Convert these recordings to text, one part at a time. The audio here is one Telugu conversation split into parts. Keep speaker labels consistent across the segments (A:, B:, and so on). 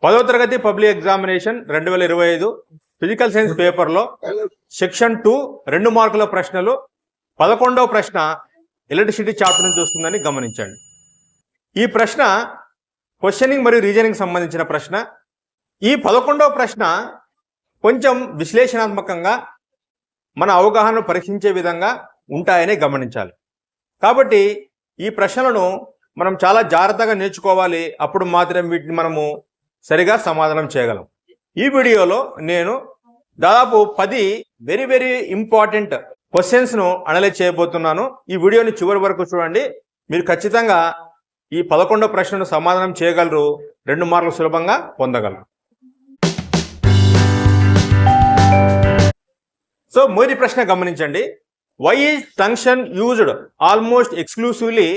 A: 10వ తరగతి పబ్లిక్ ఎగ్జామినేషన్ 2025 ఫిజికల్ సైన్స్ పేపర్లో సెక్షన్ 2 2 మార్కుల ప్రశ్నలు 11వ ప్రశ్న ఎలక్ట్రిసిటీ చాప్టర్ నుంచి వస్తుందని గమనించండి. ఈ ప్రశ్న క్వశ్చనింగ్ మరియు రీజనింగ్ సంబంధించిన ప్రశ్న. ఈ 11వ ప్రశ్న కొంచెం విశ్లేషణాత్మకంగా మన అవగాహనను పరీక్షించే విధంగా ఉంటాయని గమనించాలి. కాబట్టి ఈ ప్రశ్నలను మనం చాలా జాగ్రత్తగా నేర్చుకోవాలి. అప్పుడు మాత్రమే వీటిని మనము సరిగా సమాధానం చేయగలం. ఈ వీడియోలో నేను దాదాపు 10 వెరీ ఇంపార్టెంట్ క్వశ్చన్స్ను అనలైజ్ చేయబోతున్నాను. ఈ వీడియోని చివరి వరకు చూడండి. మీరు ఖచ్చితంగా ఈ 11వ ప్రశ్నను సమాధానం చేయగలరు. 2 మార్కులు సులభంగా పొందగలరు. సో మొదటి ప్రశ్న గమనించండి. Why is tungsten used almost exclusively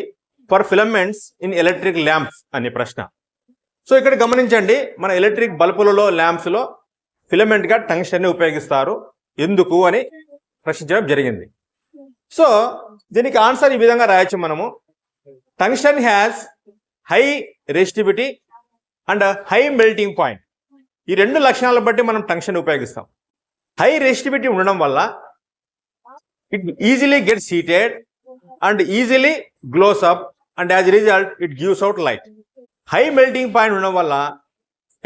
A: for filaments in electric lamps అనే ప్రశ్న. సో ఇక్కడ గమనించండి, మన ఎలక్ట్రిక్ బల్బులలో ల్యాంప్స్లో ఫిలమెంట్గా టంగ్స్టన్ని ఉపయోగిస్తారు. ఎందుకు అని ప్రశ్నించడం జరిగింది. సో దీనికి ఆన్సర్ ఈ విధంగా రాయొచ్చు మనము. Tungsten has high resistivity and high melting point. ఈ 2 లక్షణాలను బట్టి మనం టంగ్స్టన్ ఉపయోగిస్తాం. హై రెసిస్టివిటీ ఉండడం వల్ల it easily gets heated and easily glows up and as result it gives out light. High melting point ఉండడం వల్ల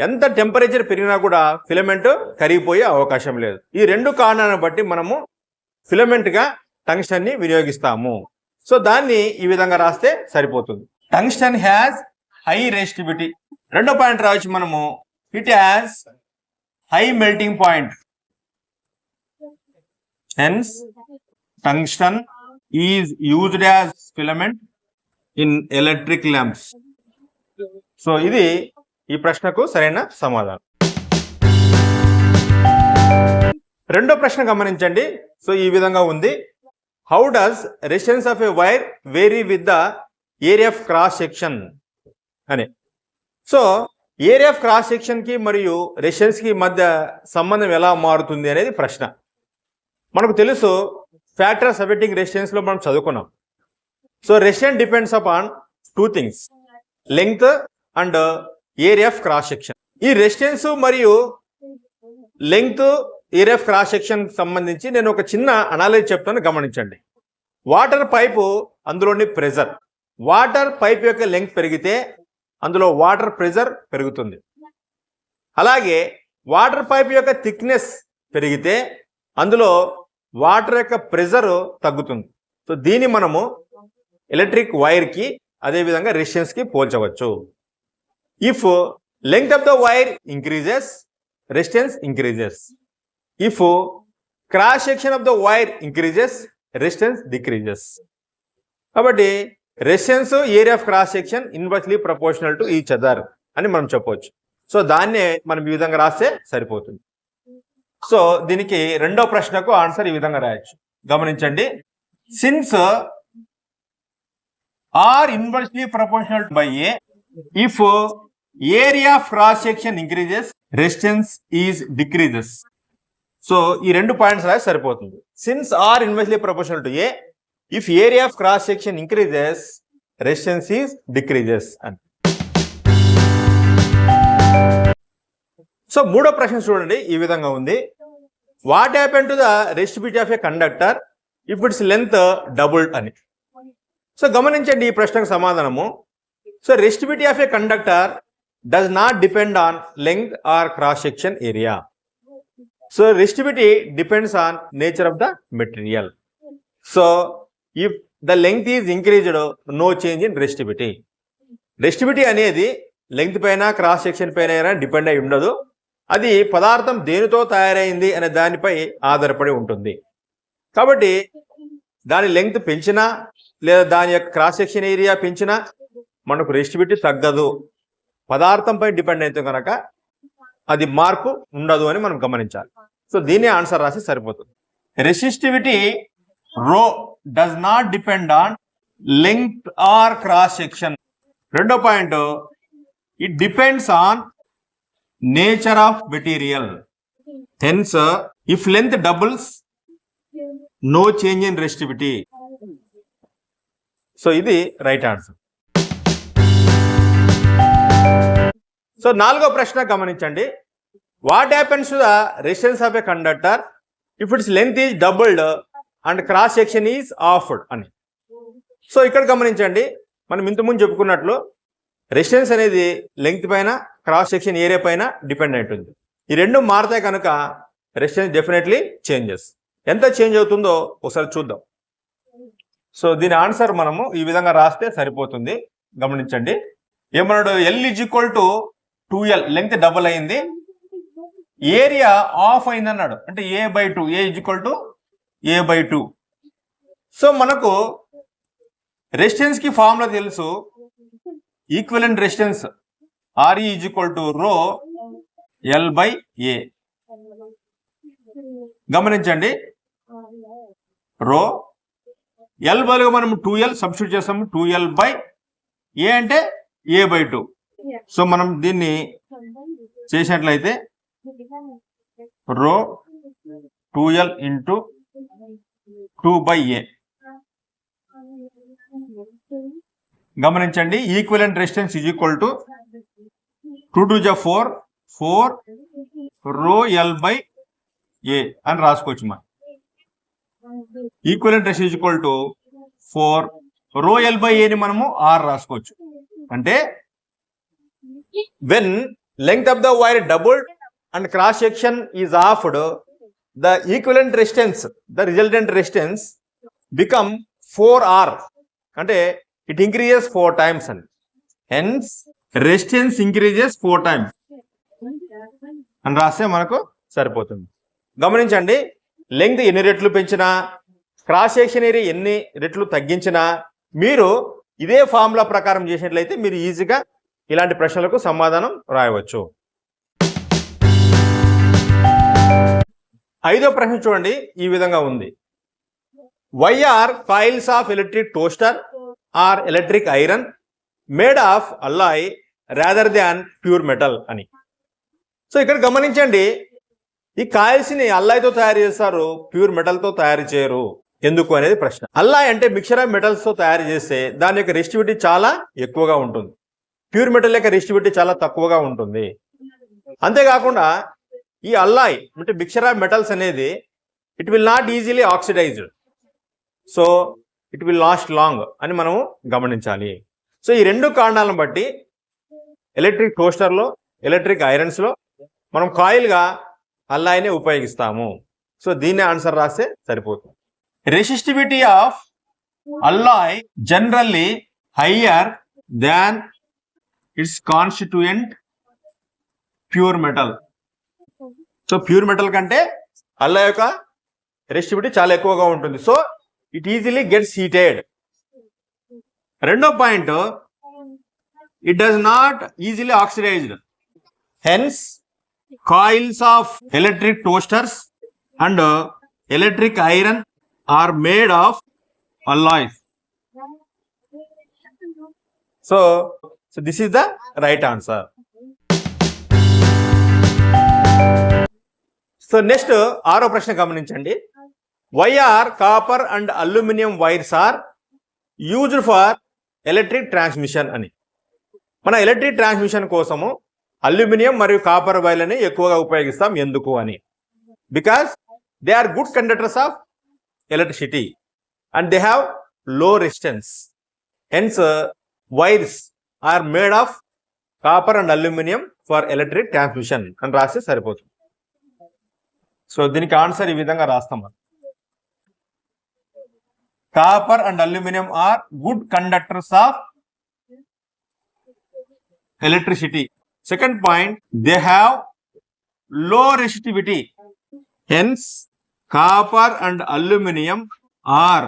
A: ఎంత టెంపరేచర్ పెరిగినా కూడా ఫిలమెంట్ కరిగిపోయే అవకాశం లేదు. ఈ 2 కారణాలను బట్టి మనము ఫిలమెంట్గా టంగ్స్టన్ని వినియోగిస్తాము. సో దాన్ని ఈ విధంగా రాస్తే సరిపోతుంది. Tungsten has high resistivity. 2వ పాయింట్ రావచ్చు మనము. It has high melting point. Hence tungsten is used as filament in electric lamps. So ఇది ఈ ప్రశ్నకు సరైన సమాధానం. 2వ ప్రశ్న గమనించండి. సో ఈ విధంగా ఉంది. How does resistance of a wire vary with the area of cross section అని. So area of cross section కి మరియు రెసిస్టెన్స్ కి మధ్య సంబంధం ఎలా మారుతుంది అనేది ప్రశ్న. మనకు తెలుసు, ఫ్యాక్టర్ సబ్జెక్టింగ్ రెసిస్టెన్స్ లో మనం చదువుకున్నాం. So resistance depends upon 2 things, length and area of cross section. ఈ రెసిస్టెన్స్ మరియు length, area of cross section సంబంధించి నేను ఒక చిన్న అనాలిసిస్ చెప్తాను, గమనించండి. వాటర్ పైపు, అందులోని ప్రెజర్. వాటర్ పైప్ యొక్క లెంగ్త్ పెరిగితే అందులో వాటర్ ప్రెజర్ పెరుగుతుంది. అలాగే వాటర్ పైప్ యొక్క థిక్నెస్ పెరిగితే అందులో వాటర్ యొక్క ప్రెజర్ తగ్గుతుంది. సో దీన్ని మనము ఎలక్ట్రిక్ వైర్కి అదేవిధంగా రెసిస్టెన్స్కి పోల్చవచ్చు. If length of the wire increases, resistance increases. If cross section of the wire increases, resistance decreases. కాబట్టి resistance, area of cross section inversely proportional to each other అని మనం చెప్పవచ్చు. సో దాన్నే మనం ఈ విధంగా రాస్తే సరిపోతుంది. సో దీనికి 2వ ప్రశ్నకు ఆన్సర్ ఈ విధంగా రాయొచ్చు. గమనించండి. Since R inversely proportional by A, if area of cross section increases, resistance is decreases. So ఈ 2 పాయింట్స్ రాసి సరిపోతుంది. Since R inversely proportional to A, if area of cross section increases, resistance is decreases అని. సో 3వ ప్రశ్న చూడండి, ఈ విధంగా ఉంది. What happen to the resistivity of a conductor if its length doubled అని. సో గమనించండి ఈ ప్రశ్నకు సమాధానము. So resistivity of a conductor does not depend on length or cross section area. So resistivity depends on nature of the material. So if the length is increased, no change in resistivity. Resistivity అనేది లెంగ్త్ పైన, క్రాస్ సెక్షన్ పైన డిపెండ్ అయి ఉండదు. అది పదార్థం దేనితో తయారైంది అనే దానిపై ఆధారపడి ఉంటుంది. కాబట్టి దాని లెంగ్త్ పెంచినా లేదా దాని యొక్క క్రాస్ సెక్షన్ ఏరియా పెంచినా మనకు రెసిస్టివిటీ తగ్గదు. పదార్థంపై డిపెండ్ అయితే కనుక అది మార్పు ఉండదు అని మనం గమనించాలి. సో దీన్ని ఆన్సర్ రాసి సరిపోతుంది. Resistivity rho does not depend on length or cross section. 2వ point, it depends on nature of material. Hence if length doubles, no change in resistivity. So ఇది రైట్ ఆన్సర్. సో 4వ ప్రశ్న గమనించండి. What happens to the resistance of a conductor if its length is doubled and cross section is halved అని. సో ఇక్కడ గమనించండి, మనం ఇంతకుముందు చెప్పుకున్నట్లు రెసిస్టెన్స్ అనేది లెంగ్త్ పైన, క్రాస్ సెక్షన్ ఏరియా పైన డిపెండ్ అయి ఉంటుంది. ఈ రెండు మారుతాయి కనుక రెసిస్టెన్స్ డెఫినెట్లీ చేంజెస్. ఎంత చేంజ్ అవుతుందో ఒకసారి చూద్దాం. సో దీని ఆన్సర్ మనము ఈ విధంగా రాస్తే సరిపోతుంది. గమనించండి, ఏమన్నాడు, L = 2L, లెంగ్త్ డబుల్ అయింది, ఏరియా ఆఫ్ అయింది అన్నాడు, అంటే A/2, A = A/2. సో మనకు రెసిస్టెన్స్ కి ఫార్ములా తెలుసు, ఈక్వివలెంట్ రెసిస్టెన్స్ RE = ρ L/A. గమనించండి, రో L బదులుగా మనం 2L సబ్స్టిట్యూట్ చేస్తాము, 2L/A అంటే A/2. సో మనం దీన్ని చేసినట్లయితే రో 2L × 2/A. గమనించండి, ఈక్వివలెంట్ రెసిస్టెన్స్ = 2 × 4 4 రో L/A అని రాసుకోవచ్చు. మనం ఈక్వివలెంట్ రెసిస్టెన్స్ = 4 రో L/A ని మనము R రాసుకోవచ్చు. అంటే when length of the wire doubled and cross section is halved, the equivalent resistance, the resultant resistance become 4R. అంటే it increases 4 times and hence resistance increases 4 times అని రాస్తే మనకు సరిపోతుంది. గమనించండి, లెంగ్త్ ఎన్ని రెట్లు పెంచినా, క్రాస్ సెక్షన్ ఏరియా ఎన్ని రెట్లు తగ్గించినా, మీరు ఇదే ఫార్ములా ప్రకారం చేసినట్లయితే మీరు ఈజీగా ఇలాంటి ప్రశ్నలకు సమాధానం రాయవచ్చు. 5వ ప్రశ్న చూడండి, ఈ విధంగా ఉంది. Why are coils of electric toaster or electric iron made of alloy rather than pure metal అని. సో ఇక్కడ గమనించండి, ఈ కాయిల్స్ ని అల్లాయ్తో తయారు చేస్తారు, ప్యూర్ మెటల్ తో తయారు చేయరు, ఎందుకు అనేది ప్రశ్న. అల్లాయ్ అంటే మిక్చర్ ఆఫ్ మెటల్స్ తో తయారు చేస్తే దాని యొక్క రెసిస్టివిటీ చాలా ఎక్కువగా ఉంటుంది, ప్యూర్ మెటల్ యొక్క రెసిస్టివిటీ చాలా తక్కువగా ఉంటుంది. అంతేకాకుండా ఈ అల్లాయ్ అంటే మిక్చర్ ఆఫ్ మెటల్స్ అనేది it will not easily oxidized, so it will last long అని మనము గమనించాలి. సో ఈ రెండు కారణాలను బట్టి ఎలక్ట్రిక్ టోస్టర్లో, ఎలక్ట్రిక్ ఐరన్స్లో మనం కాయిల్గా అల్లాయ్నే ఉపయోగిస్తాము. సో దీన్ని ఆన్సర్ రాస్తే సరిపోతుంది. Resistivity of alloy generally higher than its constituent pure metal. So pure metal కంటే అల్లాయ్ యొక్క రెసిస్టివిటీ చాలా ఎక్కువగా ఉంటుంది, so it easily gets heated. రెండో point, it does not easily oxidized, hence coils of electric toasters and electric iron are made of alloys. So this is the right answer. So next 6వ ప్రశ్న గమనించండి. Why are copper and aluminum wires are used for electric transmission అని. మన ఎలక్ట్రిక్ ట్రాన్స్మిషన్ కోసము అల్యూమినియం మరియు కాపర్ వైర్లని ఎక్కువగా ఉపయోగిస్తాం, ఎందుకు అని. Because they are good conductors of electricity and they have low resistance, hence wires are made of copper and aluminium for electric transmission అని రాస్తే సరిపోతుంది. సో దీనికి ఆన్సర్ ఈ విధంగా రాస్తాం. Copper and aluminium are good conductors of electricity. Second point, they have low resistivity, hence copper and aluminum are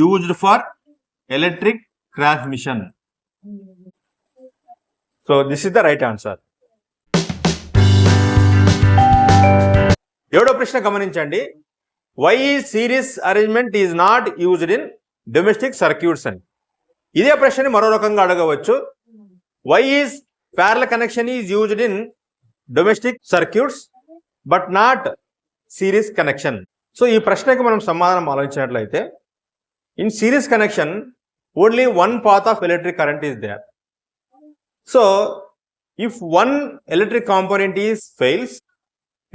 A: used for electric transmission. So this is the right answer. ఏడో ప్రశ్న గమనించండి. Why is series arrangement is not used in domestic circuits అని. ఇదే ప్రశ్నని మరో రకంగా అడగవచ్చు. Why is parallel connection is used in domestic circuits but not series connection? So ఈ ప్రశ్నకి మనం సమాధానం ఆలోచించినట్లయితే, in series connection only one path of electric current is there. So if one electric component is fails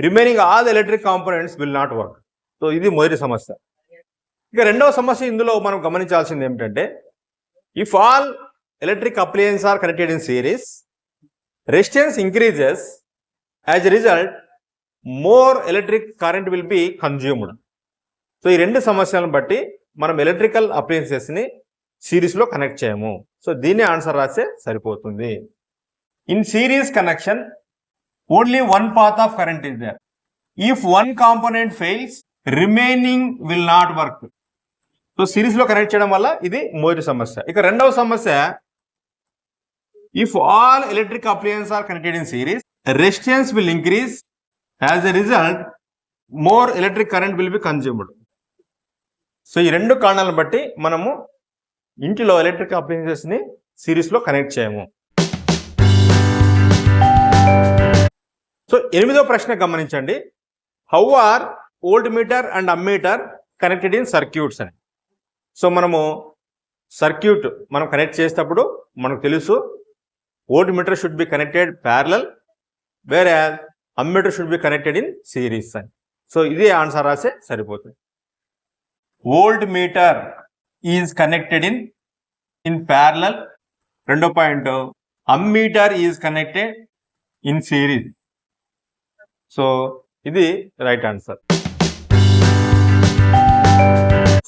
A: remaining all electric components will not work. So ఇది మొదటి సమస్య. ఇక రెండవ సమస్య ఇందులో మనం గమనించాల్సింది ఏమిటంటే if all electric appliances are connected in series resistance increases as a result more electric current will be consumed. So ఈ రెండు సమస్యలను బట్టి మనం ఎలక్ట్రికల్ అప్లయన్సెస్ని సిరీస్లో కనెక్ట్ చేయము. సో దీన్ని ఆన్సర్ రాస్తే సరిపోతుంది. In series connection only one path of current is there. If one component fails remaining will not work. So సిరీస్లో కనెక్ట్ చేయడం వల్ల ఇది మొదటి సమస్య. ఇక రెండవ సమస్య if all electric appliances are connected in series resistance will increase as a result more electric current will be consumed. So ఈ రెండు కారణాలను బట్టి మనము ఇంటిలో ఎలక్ట్రిక్ అప్లయన్సెస్ని సిరీస్లో కనెక్ట్ చేయము. సో 8వ ప్రశ్న గమనించండి. How are volt meter and ammeter connected in circuits అని. సో మనము సర్క్యూట్ మనం కనెక్ట్ చేసేటప్పుడు మనకు తెలుసు volt meter should be connected parallel వేరే ammeter should be connected in series అని. సో ఇది ఆన్సర్ రాసే సరిపోతుంది. Volt meter is connected in parallel. రెండో point ammeter is connected in series. So ఇది రైట్ ఆన్సర్.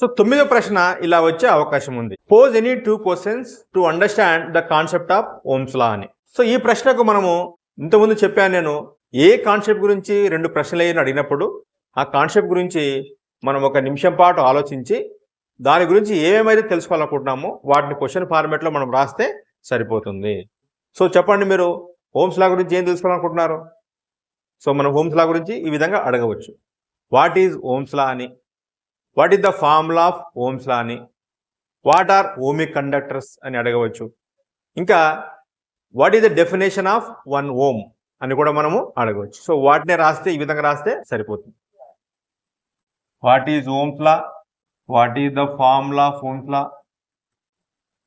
A: సో 9వ ప్రశ్న ఇలా వచ్చే అవకాశం ఉంది. Pose any 2 questions to understand the concept of Ohm's law అని. సో ఈ ప్రశ్నకు మనము ఇంతకుముందు చెప్పాను నేను, ఏ కాన్సెప్ట్ గురించి 2 ప్రశ్నలు అడిగినప్పుడు ఆ కాన్సెప్ట్ గురించి మనం 1 నిమిషం పాటు ఆలోచించి దాని గురించి ఏమేమైతే తెలుసుకోవాలనుకుంటున్నామో వాటిని క్వశ్చన్ ఫార్మాట్లో మనం రాస్తే సరిపోతుంది. సో చెప్పండి, మీరు ఓమ్స్ లా గురించి ఏం తెలుసుకోవాలనుకుంటున్నారు? సో మనం ఓమ్స్ లా గురించి ఈ విధంగా అడగవచ్చు. వాట్ ఈజ్ ఓమ్స్ లా అని, what is the formula of Ohm's law అని, వాట్ ఆర్ ఓమిక్ కండక్టర్స్ అని అడగవచ్చు. ఇంకా what is the definition of 1 ohm అని కూడా మనము అడగవచ్చు. సో వాటినే రాస్తే ఈ విధంగా రాస్తే సరిపోతుంది. What is Ohm's law, what is the formula of Ohm's law,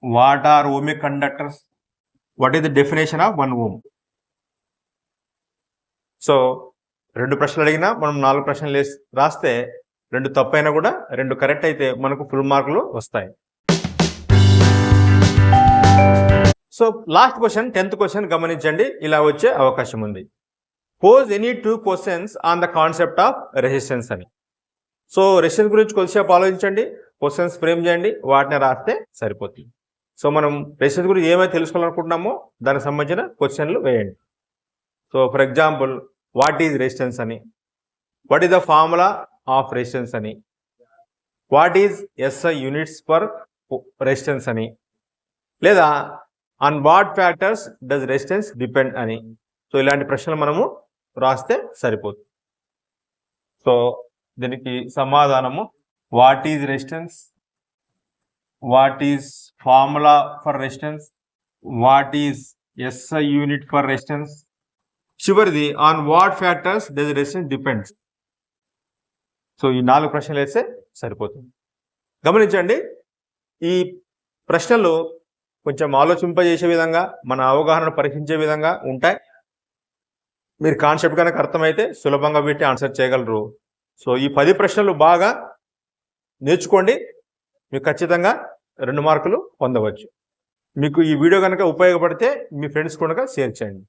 A: what are ohmic conductors, what is the definition of 1 ohm. So 2 ప్రశ్నలు అడిగినా మనం 4 ప్రశ్నలు రాస్తే 2 తప్పైనా కూడా 2 కరెక్ట్ అయితే మనకు ఫుల్ మార్కులు వస్తాయి. So last question 10th question గమనించండి, ఇలా వచ్చే అవకాశం ఉంది. Pose any 2 questions on the concept of resistance అని. సో రెసిస్టెన్స్ గురించి కొద్దిసేపు ఆలోచించండి, క్వశ్చన్స్ ఫ్రేమ్ చేయండి, వాటిని రాస్తే సరిపోతుంది. సో మనం రెసిస్టెన్స్ గురించి ఏమైతే తెలుసుకోవాలనుకుంటున్నామో దానికి సంబంధించిన క్వశ్చన్లు వేయండి. So for example what is resistance అని, what is the formula of resistance అని, what is SI units for resistance అని, లేదా on what factors does resistance depend అని. సో ఇలాంటి ప్రశ్నలు మనము రాస్తే సరిపోతుంది. సో దీనికి సమాధానము what is resistance, what is formula for resistance, what is SI unit for resistance, చివరిది on what factors does resistance depends. So ఈ 4 ప్రశ్నలు వేస్తే సరిపోతుంది. గమనించండి, ఈ ప్రశ్నలు కొంచెం ఆలోచింపజేసే విధంగా మన అవగాహనను పరీక్షించే విధంగా ఉంటాయి. మీరు కాన్సెప్ట్ కనుక అర్థమైతే సులభంగా పెట్టి ఆన్సర్ చేయగలరు. సో ఈ 10 ప్రశ్నలు బాగా నేర్చుకోండి, మీకు ఖచ్చితంగా 2 మార్కులు పొందవచ్చు. మీకు ఈ వీడియో కనుక ఉపయోగపడితే మీ ఫ్రెండ్స్ కూడా షేర్ చేయండి.